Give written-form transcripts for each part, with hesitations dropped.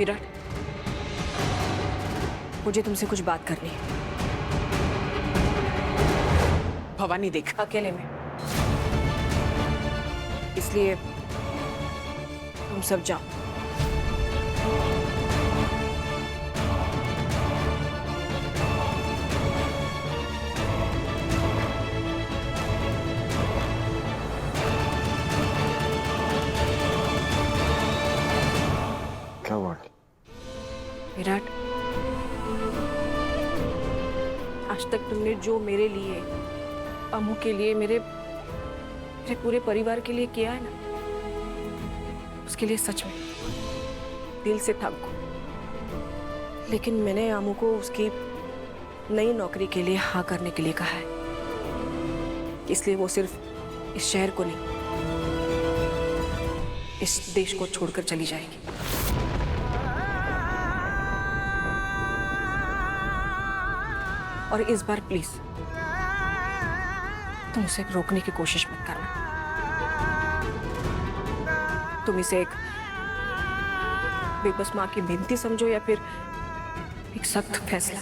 विराट, मुझे तुमसे कुछ बात करनी है। भवानी देख, अकेले में, इसलिए तुम सब जाओ। क्या हुआ? विराट, आज तक तुमने जो मेरे लिए, अम्मू के लिए, मेरे पूरे परिवार के लिए किया है ना, उसके लिए सच में दिल से थैंक यू। लेकिन मैंने अम्मू को उसकी नई नौकरी के लिए हाँ करने के लिए कहा है, इसलिए वो सिर्फ इस शहर को नहीं, इस देश को छोड़कर चली जाएगी। और इस बार प्लीज तुम उसे रोकने की कोशिश मत करना। तुम इसे एक बेबस मां की विनती समझो या फिर एक सख्त फैसला।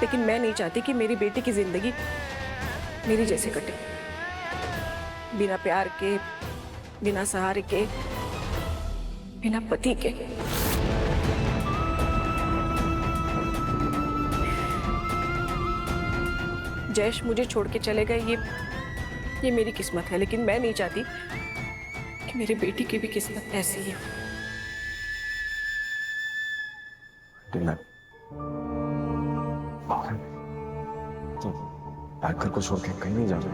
लेकिन मैं नहीं चाहती कि मेरी बेटी की जिंदगी मेरी जैसे कटे, बिना प्यार के, बिना सहारे के, बिना पति के। जयेश मुझे छोड़ के चले गए, ये मेरी किस्मत है, लेकिन मैं नहीं चाहती कि मेरी बेटी की भी किस्मत ऐसी है। तो पैकर को छोड़ के कहीं नहीं जा रहा।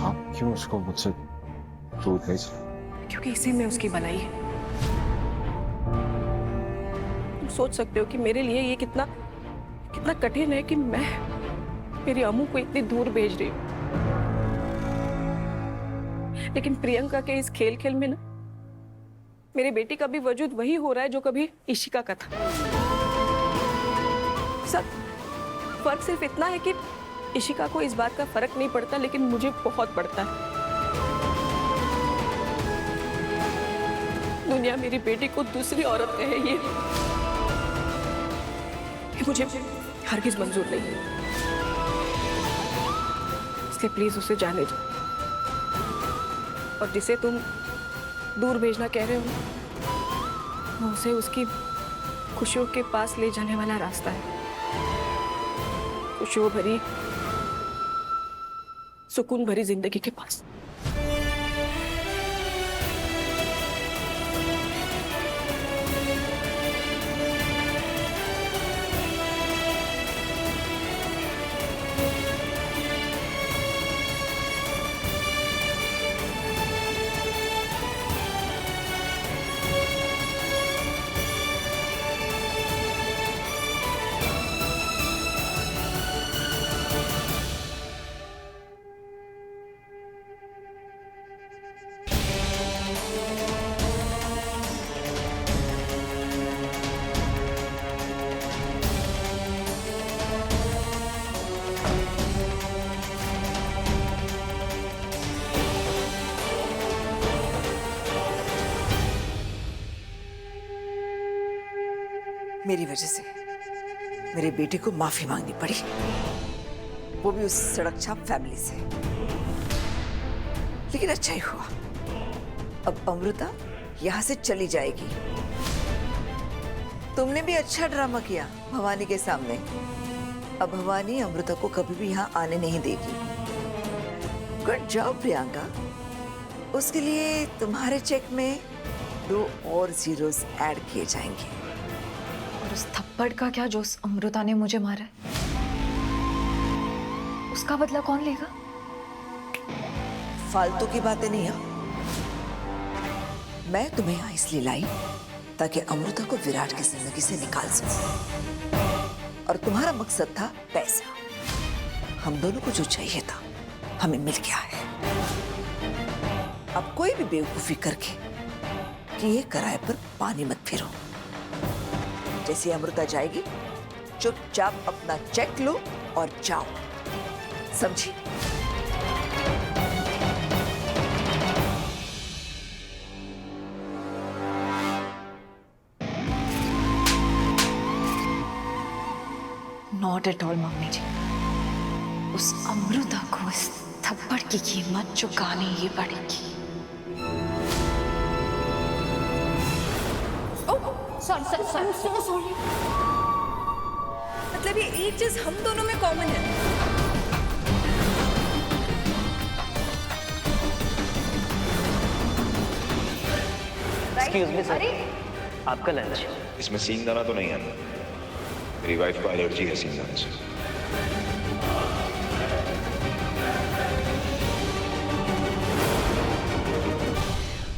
आप क्यों उसको मुझसे दूर भेज? क्योंकि इसी में उसकी भलाई है। तुम सोच सकते हो कि मेरे लिए ये कितना कठिन है कि मैं मेरी अम्मू को इतनी दूर भेज रही हूँ। लेकिन प्रियंका के इस खेल में ना, मेरी बेटी का भी वजूद वही हो रहा है जो कभी इशिका का था। सब फर्क सिर्फ इतना है कि इशिका को इस बात का फर्क नहीं पड़ता, लेकिन मुझे बहुत पड़ता है। दुनिया मेरी बेटी को दूसरी औरत कहे, ये मुझे हरगिज मंजूर नहीं है। इसलिए प्लीज उसे जाने दो। और जिसे तुम दूर भेजना कह रहे हो, वो उसे उसकी खुशियों के पास ले जाने वाला रास्ता है। खुशियों भरी, सुकून भरी जिंदगी के पास। मेरी वजह से मेरी बेटी को माफी मांगनी पड़ी, वो भी उस सड़क छाप फैमिली से। लेकिन अच्छा ही हुआ, अब अमृता यहां से चली जाएगी। तुमने भी अच्छा ड्रामा किया भवानी के सामने। अब भवानी अमृता को कभी भी यहां आने नहीं देगी। Good job Priyanka. उसके लिए तुम्हारे चेक में 2 और जीरोस ऐड किए जाएंगे। और उस थप्पड़ का क्या जो उस अमृता ने मुझे मारा है, उसका बदला कौन लेगा? फालतू की बातें नहीं। मैं तुम्हें यहाँ इसलिए लाई ताकि अमृता को विराट की जिंदगी से निकाल सकूं। और तुम्हारा मकसद था पैसा। हम दोनों को जो चाहिए था हमें मिल गया है। अब कोई भी बेवकूफी करके कि ये किराए पर पानी मत फिरो। जैसे अमृता जाएगी, चुपचाप अपना चेक लो और जाओ, समझी? नॉट एट ऑल मम्मी जी। उस अमृता को इस थप्पड़ की कीमत चुकानी ही पड़ेगी। मतलब ये एक चीज हम दोनों में कॉमन है। एक्सक्यूज मी सर, आपका लंच। इसमें सींग दाना तो नहीं आता। मेरी वाइफ को एलर्जी है सींग दाने से।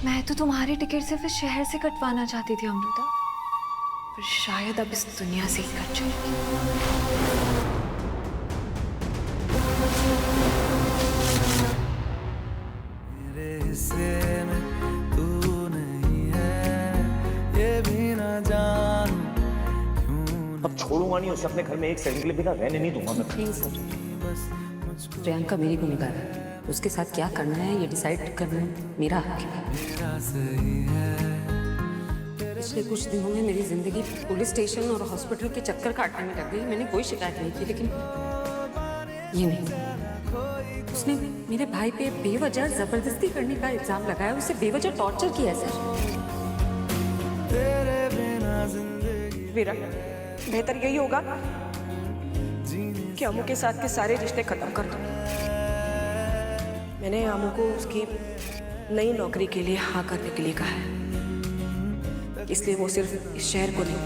मैं तो तुम्हारी टिकट सिर्फ इस शहर से कटवाना चाहती थी अमृता, पर शायद अब इस दुनिया से ही कट जाएगी। मेरे हिस्से में तू नहीं है, ये भी ना जानूं क्यों। अब छोड़ूंगा नहीं उसे अपने घर में एक सेकंड के लिए बिना रहने नहीं दूंगा मैं। नहीं सर, प्रियंका मेरी गुनहगार है। उसके साथ क्या करना है ये डिसाइड करना मेरा हक है। मेरा सही है, पिछले कुछ दिनों में मेरी जिंदगी पुलिस स्टेशन और हॉस्पिटल के चक्कर काटने में लग गई। मैंने कोई शिकायत नहीं की, लेकिन ये नहीं, उसने मेरे भाई पे बेवजह जबरदस्ती करने का इल्जाम लगाया, उसे बेवजह टॉर्चर किया है सर। तेरे बिना जिंदगी वीरा, बेहतर यही होगा कि अमू के साथ के सारे रिश्ते खत्म कर दो। मैंने अमू को उसकी नई नौकरी के लिए हाँ करने के लिए कहा है, इसलिए वो सिर्फ इस शहर को नहीं,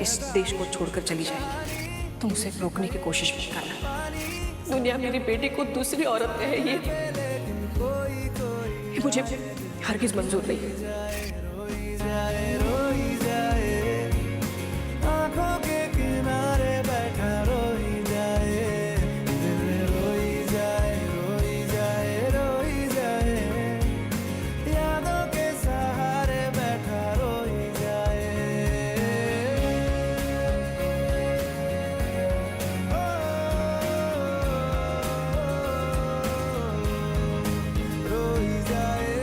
इस देश को छोड़कर चली जाएगी। तुम उसे रोकने की कोशिश मत करना। दुनिया मेरी बेटी को दूसरी औरत में है, ये मुझे हरगिज मंजूर नहीं है। आंखों के किनारे बैठा रोई जाए, दिल रोई जाए, रोई जाए, रोई जाए, यादों के सहारे बैठा रोई जाए। रोई जाए।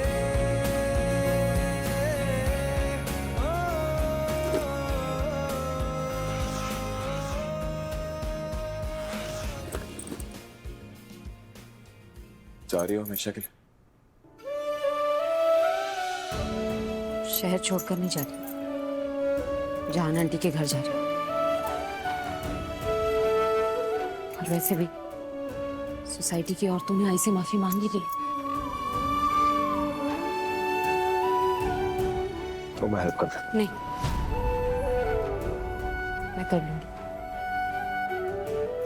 जा रही हो हमेशा के लिए? शहर छोड़कर नहीं जा रही, जान आंटी के घर जा रही हूँ। और वैसे भी सोसाइटी की औरतों ने आई से माफी मांगी ली। तो मैं हेल्प कर दूं। नहीं, मैं कर लूंगी।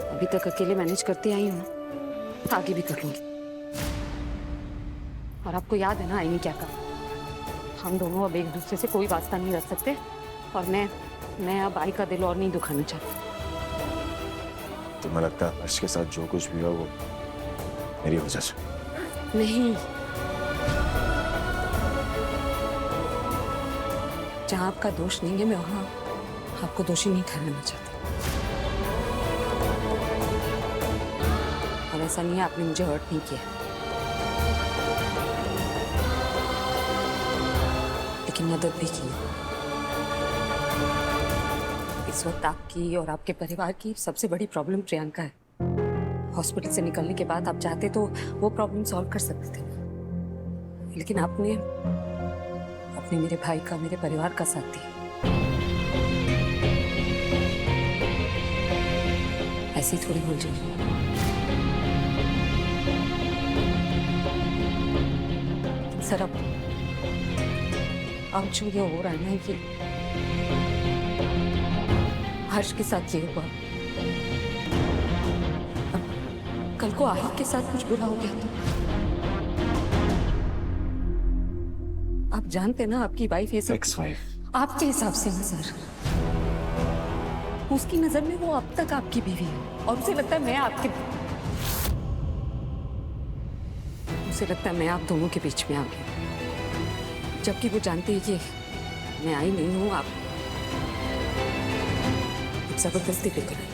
अभी तक अकेले मैनेज करती आई हूँ ना, आगे भी कर लूंगी। और आपको याद है ना आईनी क्या कहा, हम दोनों अब एक दूसरे से कोई वास्ता नहीं रख सकते। और मैं अब आई का दिल और नहीं दुखाना चाहती। तुम्हें लगता है हर्ष के साथ जो कुछ भी हुआ वो मेरी वजह से? नहीं, जहां आपका दोष नहीं है मैं वहां आपको दोषी नहीं ठहराना चाहती। और ऐसा नहीं है आपने मुझे हर्ट नहीं किया, लेकिन मदद भी की। इस वक्त आपकी और आपके परिवार की सबसे बड़ी प्रॉब्लम प्रियंका है। हॉस्पिटल से निकलने के बाद आप चाहते तो वो प्रॉब्लम सॉल्व कर सकते थे, लेकिन आपने मेरे भाई का, मेरे परिवार का साथ दिया। ऐसे ही थोड़ी भूल जाइए। सर अब जो ये हो रहा है ना, ये हर्ष के साथ ये हुआ, अब कल को आहिर के साथ कुछ बुरा हो गया तो आप जानते ना आपकी वाइफ ये सब। एक्स वाइफ आपके हिसाब से ना सर, उसकी नजर में वो अब तक आपकी बीवी है और उसे लगता है मैं आप दोनों के बीच में आ गई, जबकि वो जानती है कि मैं आई नहीं हूं। आप जबरदस्ती लेकर आई।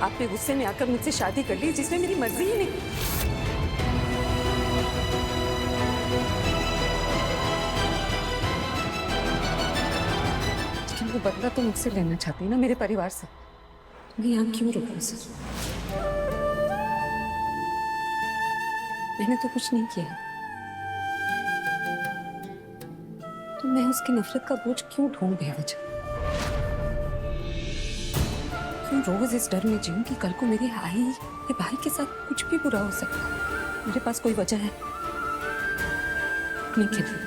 आपने गुस्से में आकर मुझसे शादी कर ली जिसमें मेरी मर्जी ही नहीं। लेकिन वो वो बदला तो मुझसे लेना चाहती है ना, मेरे परिवार से। मैं यहाँ क्यों रुकूं सर? मैंने तो कुछ नहीं किया, तो मैं उसकी नफरत का बोझ क्यों ढूंढ बेवजह? क्यों रोज इस डर में जीऊं कि कल को मेरे भाई के साथ कुछ भी बुरा हो सकता है? मेरे पास कोई वजह है नहीं कहती।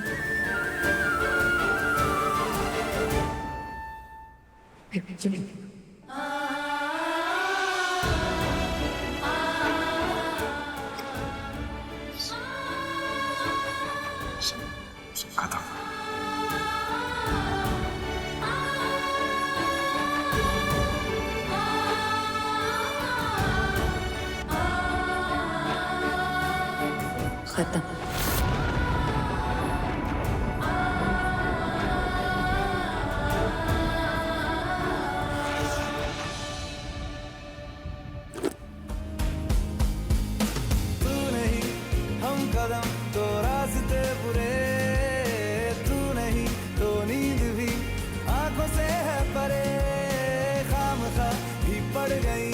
खत्म। खत्म। तू नहीं हम कदम तो रास्ते बुरे, तू नहीं तो नींद भी आंखों से है परे, खामखा भी पड़ गई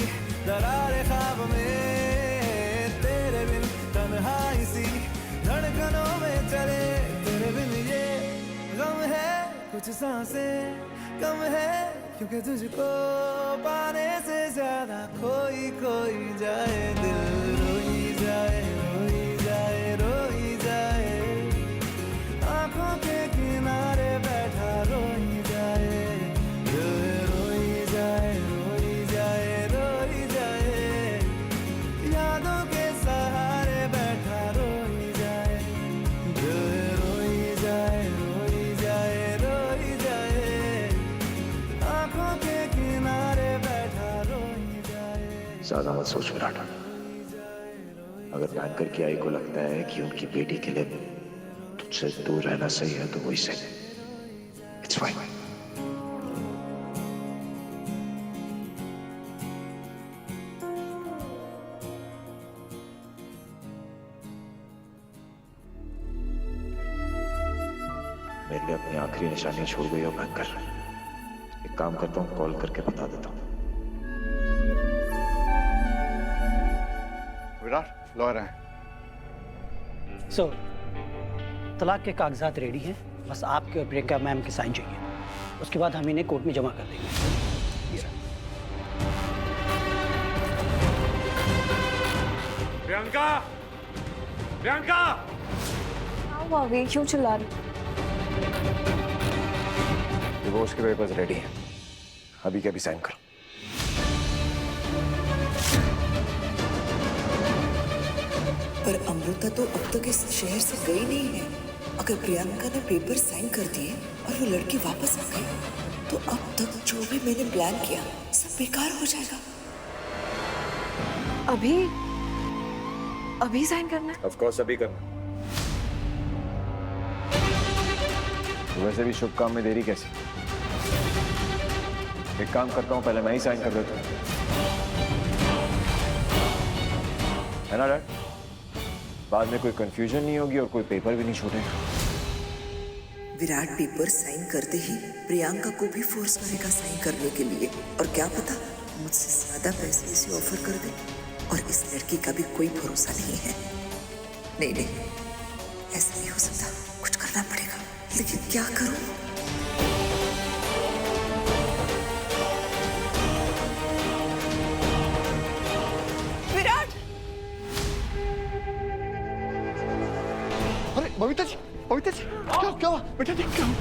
दरार ख्वाब में, तेरे बिन तन्हाई सी धड़कनों में चले, तेरे बिन ये गम है कुछ सांसें कम है, क्योंकि तुझको पाने से ज्यादा कोई जाए, दिल रोई जाए रोई जाए रोई जाए, आंखों के किनारे बैठा रोई जाए, दिल रोई जाए रोई जाए रोई जाए, यादों के सहारे बैठा रोई जाए, दिल रोई जाए रोई जाए रोई जाए, आंखों के किनारे बैठा रोई जाए। ज्यादा मत सोच विराट। अगर बैंकर की आई को लगता है कि उनकी बेटी के लिए तुझसे दूर रहना सही है तो वही सही। It's fine. मेरे लिए अपनी आखिरी निशानी छोड़ गई हो बैंकर। एक काम करता हूँ, कॉल करके बता देता हूँ। विराट लॉयर हैं। सो तलाक के कागजात रेडी हैं, बस आपके और प्रियंका मैम के साइन चाहिए, उसके बाद हम इन्हें कोर्ट में जमा कर देंगे। प्रियंका, प्रियंका, भाभी क्यों चिल्ला रही? डिवोर्स के पेपर्स रेडी हैं, अभी के अभी साइन करो। पर अमृता तो अब तक इस शहर से गई नहीं है। अगर प्रियंका ने पेपर साइन कर दिए और वो लड़की वापस आ गई तो अब तक जो भी मैंने प्लान किया सब बेकार हो जाएगा। अभी साइन करना है? ऑफ कोर्स अभी करना। वैसे भी शुभ काम में देरी कैसी? एक काम करता हूँ, पहले मैं ही साइन कर देता हूँ, है ना डैड? बाद में कोई कंफ्यूजन नहीं होगी और कोई पेपर भी नहीं छूटेगा। विराट पेपर साइन करते ही प्रियंका को भी फोर्स करेगा साइन करने के लिए, और क्या पता मुझसे ज्यादा पैसे इसे ऑफर कर दे। और इस लड़की का भी कोई भरोसा नहीं है। नहीं, ऐसा नहीं हो सकता, कुछ करना पड़ेगा, लेकिन क्या करूं? विराट! अरे बबीता जी, क्या हुआ बेटा जी? क्या हुआ?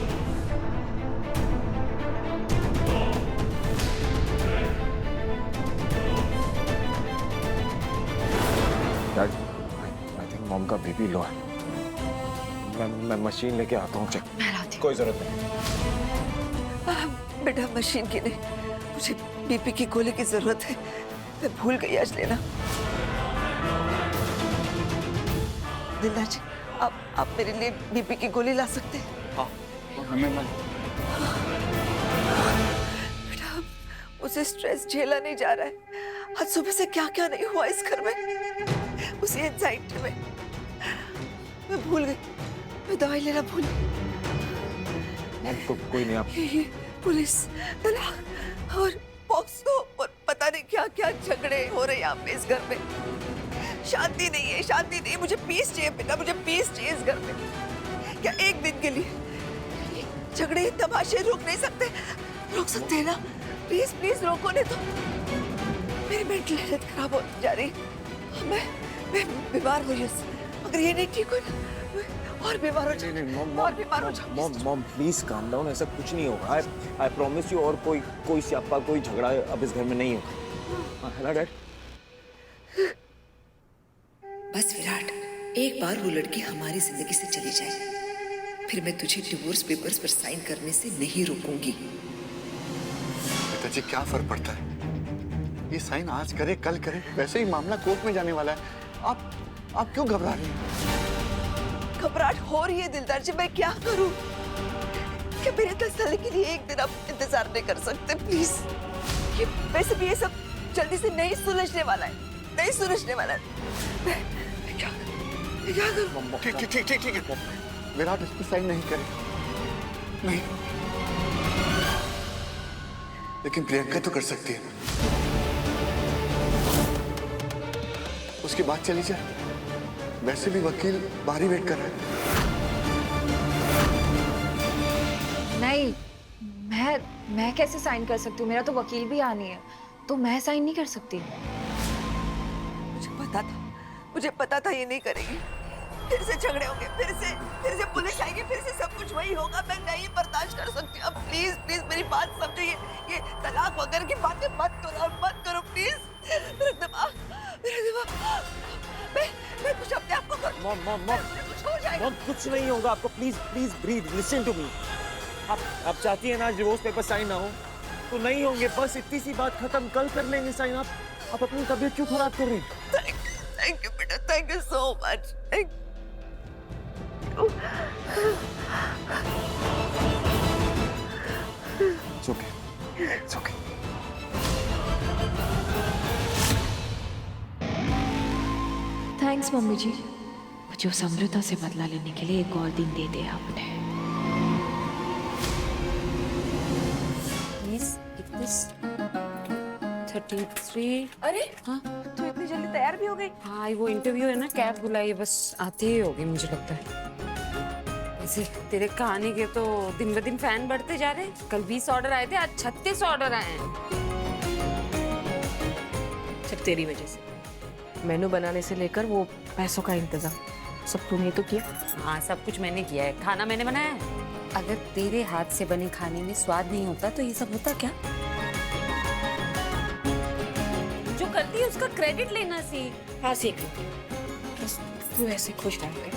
डैड, आई थिंक मॉम का बीपी लो है। मैं मशीन लेके आता हूँ, चेक। कोई जरूरत नहीं। बेटा मशीन की नहीं, मुझे बीपी की गोली की जरूरत है। मैं भूल गई आज लेना। दिल्ला जी, आप मेरे लिए बीपी की गोली ला सकते हैं? हाँ, हमें बेटा मुझे स्ट्रेस झेला नहीं जा रहा है। आज सुबह से क्या क्या नहीं हुआ इस घर में, उसी एंजाइटी में मैं भूल गई। मैं दवाई लेना भूल। कोई नहीं, आप ये पुलिस, तलाक और पॉक्सो और पता नहीं क्या क्या झगड़े हो रहे हैं यहाँ पे इस घर में। शांति नहीं है, शांति नहीं। मुझे पीस चाहिए बेटा, मुझे पीस चाहिए इस घर में। क्या एक दिन के लिए ये झगड़े तमाशे रोक नहीं सकते? रोक सकते हैं ना? प्लीज प्लीज रोको, नहीं तो मेरी मेंटल हेल्थ खराब हो जा रही। मैं बीमार हो रही हूँ। अगर ये नहीं ठीक हो ना, और बीमार हो जाऊँ, और बीमार हो जाऊँ। मॉम प्लीज काम डाउन, ऐसा कुछ नहीं होगा। आई प्रॉमिस यू, और कोई स्यापा कोई झगड़ा अब इस घर में नहीं होगा। है ना डैड? बस विराट, एक बार वो लड़की हमारी जिंदगी से चली जाए, फिर मैं तुझे डिवोर्स पेपर्स पर साइन करने से नहीं रोकूंगी। पिताजी क्या फर्क पड़ता है? ये साइन आज करे कल करे, वैसे ही मामला कोर्ट में जाने वाला है। आप क्यों घबरा रही हैं? घबराहट हो रही है दिलदार जी, मैं क्या करूं? क्या मेरे तसल्ली के लिए एक दिन आप इंतजार नहीं कर सकते प्लीज? ये वैसे भी ये सब जल्दी से नहीं सुलझने वाला है, नहीं सुलझने वाला है। मैं क्या करूं? ठीक है। विराट इस पर साइन नहीं करेगा, नहीं। लेकिन प्रियंका तो कर सकती है ना। उसके बाद चली जाए। वैसे भी वकील बाहर ही वेट कर रहा है। नहीं, मैं कैसे साइन कर सकती हूँ? मेरा तो वकील भी आनी है, तो मैं साइन नहीं कर सकती। मुझे पता था ये नहीं करेगी। फिर से झगड़े होंगे, फिर से पुलिस आएगी, फिर से सब कुछ वही होगा। मैं नहीं बर्दाश्त कर सकती। अब प्लीज प्लीज मेरी बात समझो। ये तलाक वगैरह की बातें मत करो प्लीज। मेरा दिमाग मैं कुछ अपने आप को कर। मॉम कुछ हो जाएगा। कुछ नहीं होगा आपको। Please breathe, listen to me. आप चाहती है ना डिवोर्स पेपर साइन ना हो तो नहीं होंगे, बस इतनी सी बात खत्म। कल कर लेंगे साइन। आप अपनी तबीयत क्यों खराब कर रही हैं? थैंक यू बेटा, thank you so much. It's okay. Thanks mummy ji. मुझे उस अमृता से बदला लेने के लिए एक और दिन दे दिया आपने। 33। अरे हाँ तू इतनी जल्दी तैयार भी हो गई? हाँ, वो इंटरव्यू है ना, कैब बुलाई है, बस आते ही होगी मुझे लगता है। ऐसे तेरे कहानी के तो दिन ब दिन फैन बढ़ते जा रहे हैं। कल 20 ऑर्डर आए थे, आज 36 ऑर्डर आए हैं। सब तेरी वजह से। मेनू बनाने से लेकर वो पैसों का इंतजाम सब तूने तो किया। हाँ, सब कुछ मैंने किया है। खाना मैंने बनाया है। अगर तेरे हाथ से बने खाने में स्वाद नहीं होता तो ये सब होता क्या? जो करती है उसका क्रेडिट लेना सीख। हाँ सीख लो, बस तू ऐसे खुश रह कर,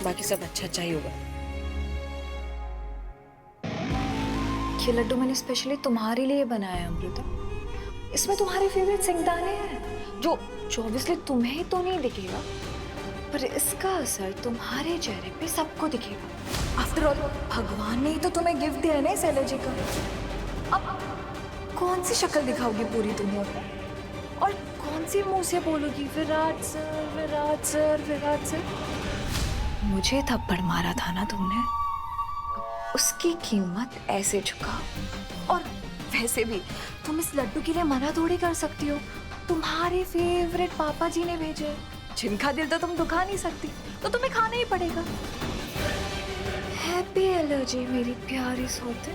बाकी सब अच्छा ही होगा। ये लड्डू मैंने स्पेशली तुम्हारे लिए बनाया है अमृता। इसमें तुम्हारे फेवरेट सिंगदाने हैं, जो ऑब्वियसली तुम्हें तो नहीं दिखेगा, पर इसका असर तुम्हारे चेहरे पे सबको दिखेगा। आफ्टर ऑल भगवान ने ही तो तुम्हें गिफ्ट दिया है ना इस एलर्जी का। अब कौन सी शक्ल दिखाओगी पूरी दुनिया को, और कौन सी मुंह से बोलोगी Virat sir Virat sir Virat sir. मुझे थप्पड़ मारा था ना तुमने, उसकी कीमत ऐसे चुकाओ। और वैसे भी तुम इस लड्डू के लिए मना थोड़ी कर सकती हो। तुम्हारे फेवरेट पापा जी ने भेजे, जिनका दिल तो तुम दुखा नहीं सकती, तो तुम्हें खाना ही पड़ेगा। हैप्पी एलर्जी मेरी प्यारी सोते।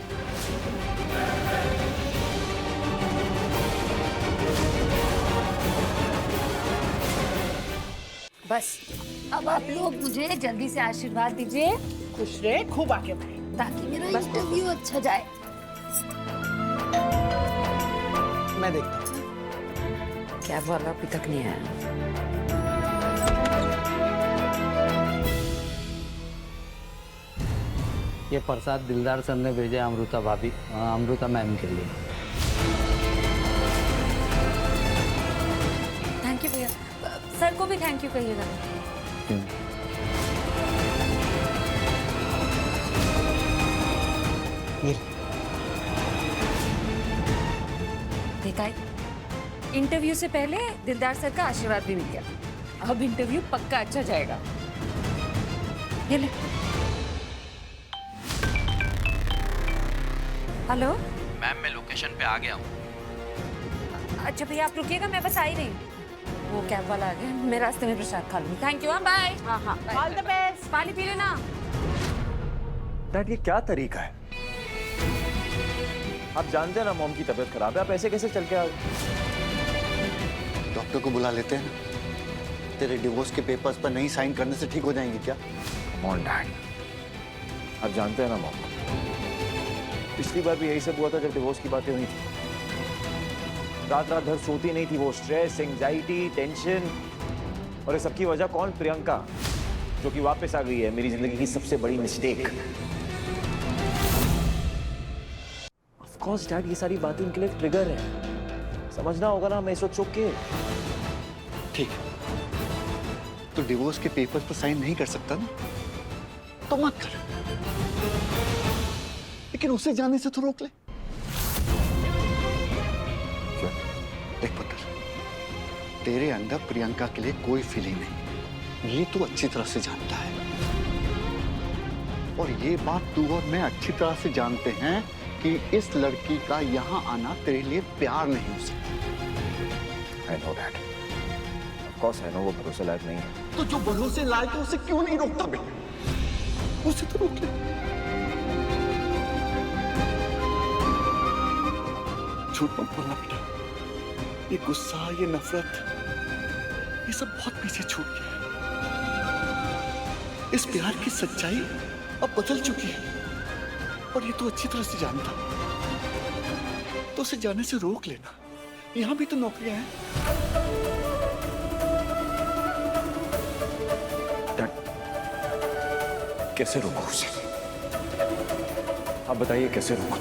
बस अब आप लोग मुझे जल्दी से आशीर्वाद दीजिए। खुश रहे, खूब आके बढ़े, ताकि मेरा इंटरव्यू अच्छा जाए। मैं देखता हूँ। कैब वाला अभी तक नहीं आया। ये प्रसाद दिलदार सर ने भेजा अमृता भाभी, अमृता मैम के लिए। थैंक यू भैया। सर को भी थैंक यू कहिएगा। देखा है, इंटरव्यू से पहले दिलदार सर का आशीर्वाद भी मिल गया। अब इंटरव्यू पक्का अच्छा जाएगा। ये ले। हेलो। मैम मैं लोकेशन पे आ गया हूँ। अच्छा भैया आप रुकिएगा, मैं बस आ ही रही हूँ। वो कैब वाला आ गया, मैं रास्ते में प्रसाद खा लूँगी। Thank you, bye. हाँ हाँ, ऑल द बेस्ट। पानी पी लेना। डैड ये क्या तरीका है? आप जानते हैं ना मॉम की तबीयत खराब है, आप ऐसे कैसे चल के आओ? डॉक्टर को बुला लेते हैं ना। तेरे डिवोर्स के पेपर्स पर नहीं साइन करने से ठीक हो जाएंगे क्या? कॉमन डैड, आप जानते हैं ना मॉम, पिछली बार भी यही सब हुआ था जब डिवोर्स की बातें हुई थी। रात रात भर सोती नहीं थी वो, स्ट्रेस, एंजाइटी, टेंशन, और इस सब की वजह कौन? प्रियंका, जो कि वापस आ गई है, मेरी जिंदगी की सबसे बड़ी मिस्टेक। ऑफ कोर्स डैड, ये सारी बातें उनके लिए ट्रिगर है, समझना होगा ना हमें इस वक्त चुप के। ठीक है, तो डिवोर्स के पेपर्स पर साइन नहीं कर सकता ना, तो मत कर, लेकिन उसे जाने से तो रोक ले। देख पुत्र, तेरे अंदर प्रियंका के लिए कोई फीलिंग नहीं, ये तू अच्छी तरह से जानता है, और ये बात तू और मैं अच्छी तरह से जानते हैं कि इस लड़की का यहाँ आना तेरे लिए प्यार नहीं हो सकता। I know that. Of course I know वो भरोसे लायक नहीं है। तो जो भरोसे लायक है उसे क्यों नहीं रोकता बे? उसे तो रोक ले। झूठ मत बोलना बेटा, ये गुस्सा, ये नफरत, ये सब बहुत पीछे छूट गया है। इस प्यार की सच्चाई अब बदल चुकी है, और ये तो अच्छी तरह से जानता, तो उसे जाने से रोक लेना। यहाँ भी तो नौकरियां हैं। कैसे रोको उसे? आप बताइए कैसे रोको?